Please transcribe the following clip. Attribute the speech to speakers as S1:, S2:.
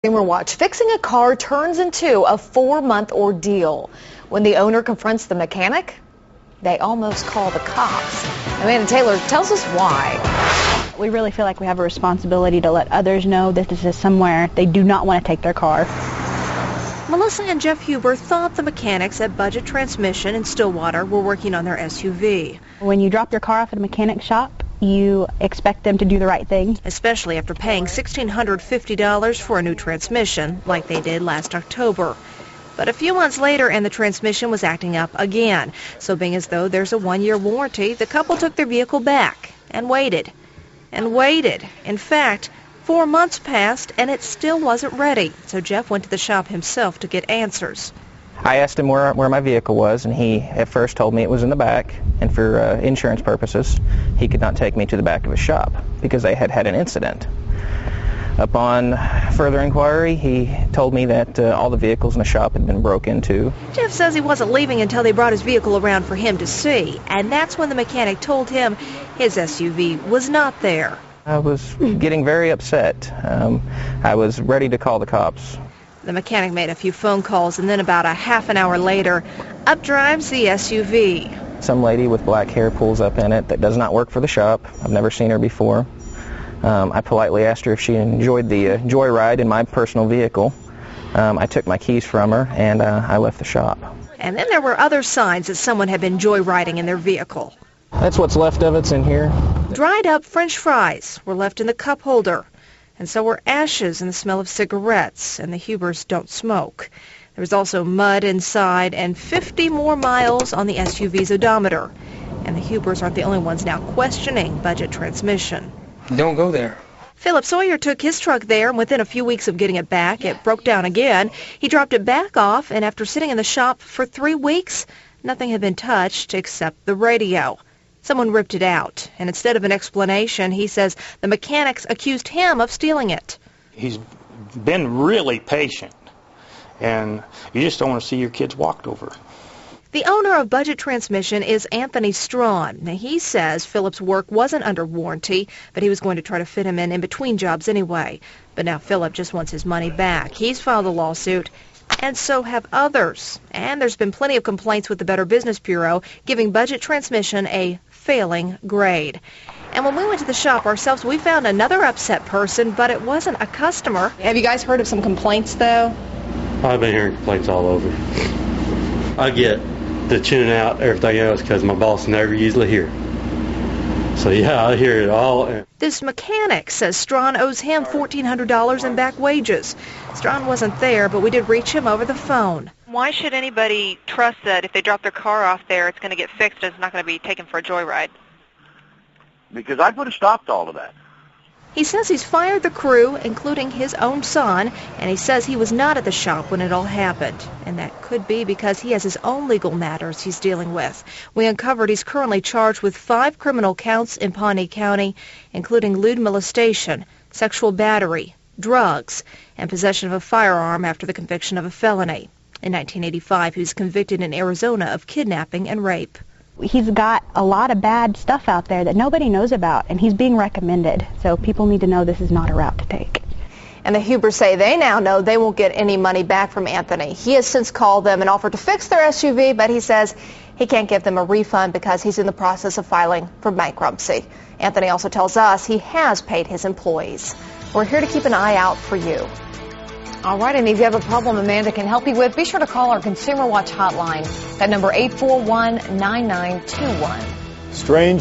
S1: Consumer Watch, fixing a car turns into a 4-month ordeal. When the owner confronts the mechanic, they almost call the cops. Amanda Taylor tells us why.
S2: We really feel like we have a responsibility to let others know that this is somewhere they do not want to take their car.
S3: Melissa and Jeff Huber thought the mechanics at Budget Transmission in Stillwater were working on their SUV.
S2: When you drop your car off at a mechanic shop, you expect them to do the right thing.
S3: Especially after paying $1,650 for a new transmission, like they did last October. But a few months later, and the transmission was acting up again. So being as though there's a 1-year warranty, the couple took their vehicle back and waited. And waited. In fact, 4 months passed and it still wasn't ready. So Jeff went to the shop himself to get answers.
S4: I asked him where my vehicle was, and he at first told me it was in the back, and for insurance purposes, he could not take me to the back of his shop because they had had an incident. Upon further inquiry, he told me that all the vehicles in the shop had been broke into.
S3: Jeff says he wasn't leaving until they brought his vehicle around for him to see, and that's when the mechanic told him his SUV was not there.
S4: I was getting very upset. I was ready to call the cops.
S3: The mechanic made a few phone calls, and then about a half an hour later, up drives the SUV.
S4: Some lady with black hair pulls up in it that does not work for the shop. I've never seen her before. I politely asked her if she enjoyed the joyride in my personal vehicle. I took my keys from her, and I left the shop.
S3: And then there were other signs that someone had been joyriding in their vehicle.
S4: That's what's left of it's in here.
S3: Dried up French fries were left in the cup holder. And so were ashes and the smell of cigarettes, and the Hubers don't smoke. There was also mud inside and 50 more miles on the SUV's odometer. And the Hubers aren't the only ones now questioning Budget Transmission.
S5: Don't go there.
S3: Philip Sawyer took his truck there, and within a few weeks of getting it back, it broke down again. He dropped it back off, and after sitting in the shop for 3 weeks, nothing had been touched except the radio. Someone ripped it out, and instead of an explanation, he says the mechanics accused him of stealing it.
S5: He's been really patient, and you just don't want to see your kids walked over.
S3: The owner of Budget Transmission is Anthony Strawn. Now, he says Philip's work wasn't under warranty, but he was going to try to fit him in between jobs anyway. But now Philip just wants his money back. He's filed a lawsuit, and so have others. And there's been plenty of complaints with the Better Business Bureau giving Budget Transmission a failing grade. And when we went to the shop ourselves, we found another upset person, but it wasn't a customer.
S1: Have you guys heard of some complaints, though?
S6: I've been hearing complaints all over. I get the tune out everything else because my boss never usually here. So yeah, I hear it all.
S3: This mechanic says Strawn owes him $1,400 in back wages. Strawn wasn't there, but we did reach him over the phone.
S7: Why should anybody trust that if they drop their car off there, it's going to get fixed and it's not going to be taken for a joyride?
S8: Because I put a stop to all of that.
S3: He says he's fired the crew, including his own son, and he says he was not at the shop when it all happened. And that could be because he has his own legal matters he's dealing with. We uncovered he's currently charged with 5 criminal counts in Pawnee County, including lewd molestation, sexual battery, drugs, and possession of a firearm after the conviction of a felony. In 1985, he was convicted in Arizona of kidnapping and rape.
S2: He's got a lot of bad stuff out there that nobody knows about, and he's being recommended. So people need to know this is not a route to take.
S1: And the Hubers say they now know they won't get any money back from Anthony. He has since called them and offered to fix their SUV, but he says he can't give them a refund because he's in the process of filing for bankruptcy. Anthony also tells us he has paid his employees. We're here to keep an eye out for you. All right, and if you have a problem Amanda can help you with, be sure to call our Consumer Watch hotline. That number 841-9921.
S9: Strange.